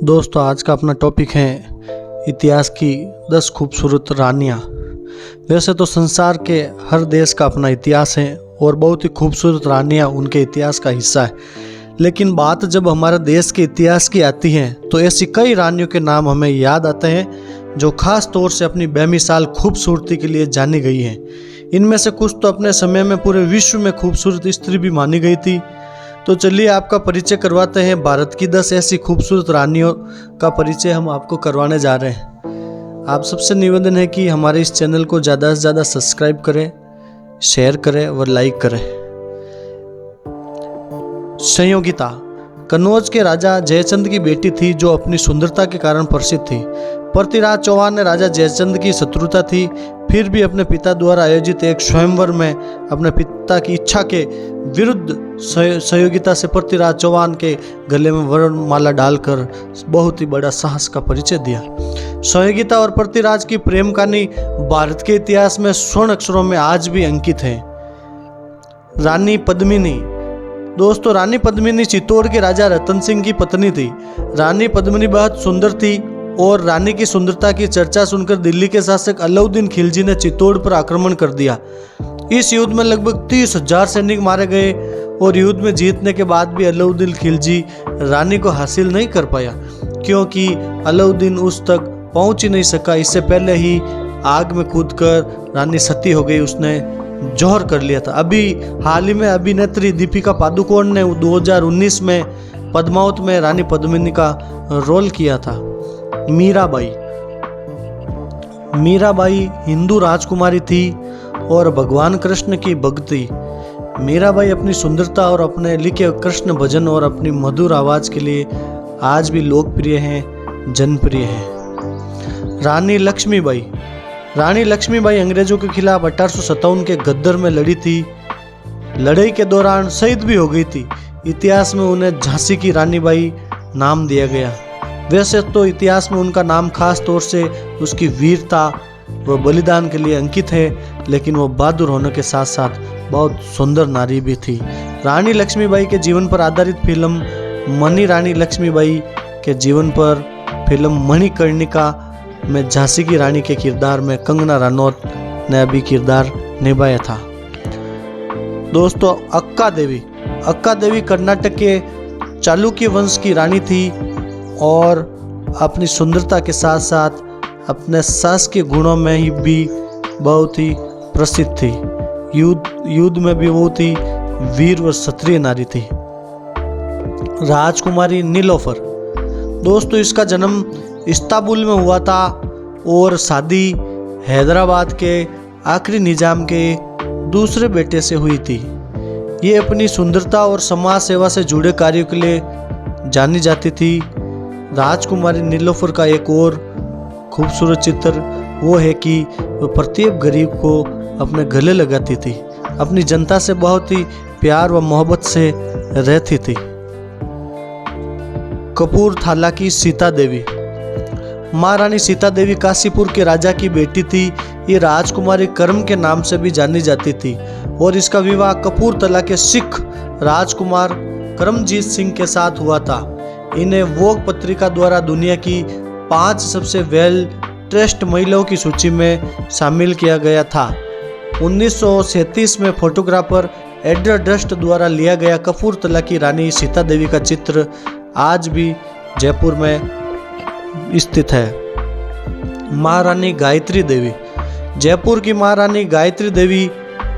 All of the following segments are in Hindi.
दोस्तों आज का अपना टॉपिक है इतिहास की 10 खूबसूरत रानियाँ। वैसे तो संसार के हर देश का अपना इतिहास है और बहुत ही खूबसूरत रानियाँ उनके इतिहास का हिस्सा है, लेकिन बात जब हमारे देश के इतिहास की आती है तो ऐसी कई रानियों के नाम हमें याद आते हैं जो खास तौर से अपनी बेमिसाल खूबसूरती के लिए जानी गई हैं। इनमें से कुछ तो अपने समय में पूरे विश्व में खूबसूरत स्त्री भी मानी गई थी। तो चलिए आपका परिचय करवाते हैं। भारत की 10 ऐसी खूबसूरत रानियों का परिचय हम आपको करवाने जा रहे हैं। आप सबसे निवेदन है कि हमारे इस चैनल को ज़्यादा से ज़्यादा सब्सक्राइब करें, शेयर करें और लाइक करें। संयोगिता कन्नौज के राजा जयचंद की बेटी थी जो अपनी सुंदरता के कारण प्रसिद्ध थी। पृथ्वीराज चौहान ने राजा जयचंद की शत्रुता थी, फिर भी अपने पिता द्वारा आयोजित एक स्वयंवर में अपने पिता की इच्छा के विरुद्ध संयोगिता से पृथ्वीराज चौहान के गले में वरमाला डालकर बहुत ही बड़ा साहस का परिचय दिया। संयोगिता और पृथ्वीराज की प्रेम कहानी भारत के इतिहास में स्वर्ण अक्षरों में आज भी अंकित है। रानी पद्मिनी दोस्तों, रानी पद्मिनी चित्तौड़ के राजा रतन सिंह की पत्नी थी। रानी पद्मिनी बहुत सुंदर थी और रानी की सुंदरता की चर्चा सुनकर दिल्ली के शासक अलाउद्दीन खिलजी ने चित्तौड़ पर आक्रमण कर दिया। इस युद्ध में लगभग 30,000 सैनिक मारे गए और युद्ध में जीतने के बाद भी अलाउद्दीन खिलजी रानी को हासिल नहीं कर पाया, क्योंकि अलाउद्दीन उस तक पहुंच ही नहीं सका। इससे पहले ही आग में कूदकर रानी सती हो गई, उसने जौहर कर लिया था। अभी हाल ही में अभिनेत्री दीपिका पादुकोण ने 2019 में पद्मावत में रानी पद्मिनी का रोल किया था। मीराबाई हिंदू राजकुमारी थी और भगवान कृष्ण की भक्त थी। मीराबाई अपनी सुंदरता और अपने लिखे कृष्ण भजन और अपनी मधुर आवाज के लिए आज भी लोकप्रिय हैं, जनप्रिय हैं। रानी लक्ष्मीबाई अंग्रेजों के खिलाफ 1857 के गद्दर में लड़ी थी। लड़ाई के दौरान शहीद भी हो गई थी। इतिहास में उन्हें झांसी की रानी बाई नाम दिया गया। वैसे तो इतिहास में उनका नाम खास तौर से उसकी वीरता व बलिदान के लिए अंकित है, लेकिन वो बहादुर होने के साथ साथ बहुत सुंदर नारी भी थी। रानी लक्ष्मीबाई के जीवन पर आधारित फिल्म मणि रानी लक्ष्मीबाई के जीवन पर फिल्म मणिकर्णिका में झांसी की रानी के किरदार में कंगना रनौत ने भी किरदार निभाया था। दोस्तों अक्का देवी कर्नाटक के चालुक्य वंश की रानी थी और अपनी सुंदरता के साथ साथ अपने सास के गुणों में ही भी बहुत ही प्रसिद्ध थी। युद्ध में भी बहुत ही वीर व क्षत्रिय नारी थी। राजकुमारी नीलोफर दोस्तों, इसका जन्म इस्तांबुल में हुआ था और शादी हैदराबाद के आखिरी निजाम के दूसरे बेटे से हुई थी। ये अपनी सुंदरता और समाज सेवा से जुड़े कार्यों के लिए जानी जाती थी। राजकुमारी नीलोफर का एक और खूबसूरत चित्र वो है कि वो प्रत्येक गरीब को अपने गले लगाती थी, अपनी जनता से बहुत ही प्यार व मोहब्बत से रहती थी। कपूरथला की सीता देवी महारानी सीता देवी काशीपुर के राजा की बेटी थी। ये राजकुमारी करम के नाम से भी जानी जाती थी और इसका विवाह कपूरथला के सिख राजकुमार करमजीत सिंह के साथ हुआ था। इन्हें वोग पत्रिका द्वारा दुनिया की 5 सबसे वेल ड्रेस्ड महिलाओं की सूची में शामिल किया गया था। 1937 में फोटोग्राफर एडवर्ड डस्ट द्वारा लिया गया कपूरथला की रानी सीता देवी का चित्र आज भी जयपुर में स्थित है। महारानी गायत्री देवी जयपुर की महारानी गायत्री देवी,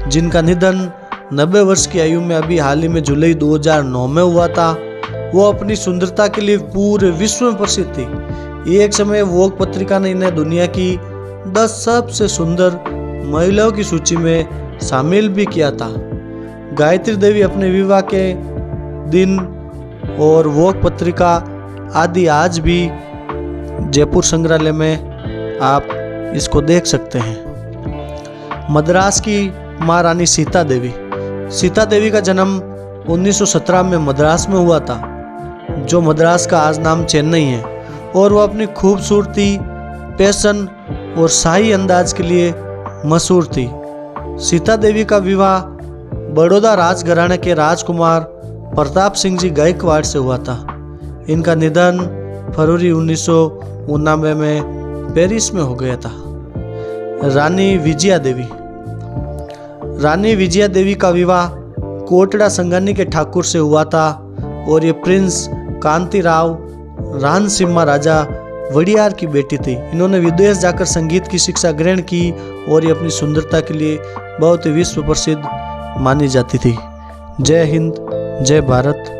जिनका निधन 90 वर्ष की आयु में अभी हाल ही में जुलाई 2009 में हुआ था, वो अपनी सुंदरता के लिए पूरे विश्व में प्रसिद्ध थी। एक समय वोग पत्रिका ने इन्हें दुनिया की 10 सबसे सुंदर महिलाओं की सूची में शामिल भी किया था। गायत्री देवी अपने विवाह के दिन और वोग पत्रिका आदि आज भी जयपुर संग्रहालय में आप इसको देख सकते हैं। मद्रास की महारानी सीता देवी का जन्म 1917 में मद्रास में हुआ था, जो मद्रास का आज नाम चेन्नई है, और वह अपनी खूबसूरती, पैशन और शाही अंदाज के लिए मशहूर थी। सीता देवी का विवाह बड़ौदा राजघराने के राजकुमार प्रताप सिंह जी गायकवाड़ से हुआ था। इनका निधन फरवरी 1999 में पेरिस में हो गया था। रानी विजया देवी। रानी विजया देवी का विवाह कोटड़ा संगानी के ठाकुर से हुआ था और ये प्रिंस कांतिराव रानसिम्हा राजा वड़ियार की बेटी थी। इन्होंने विदेश जाकर संगीत की शिक्षा ग्रहण की और ये अपनी सुंदरता के लिए बहुत ही विश्व प्रसिद्ध मानी जाती थी। जय हिंद, जय भारत।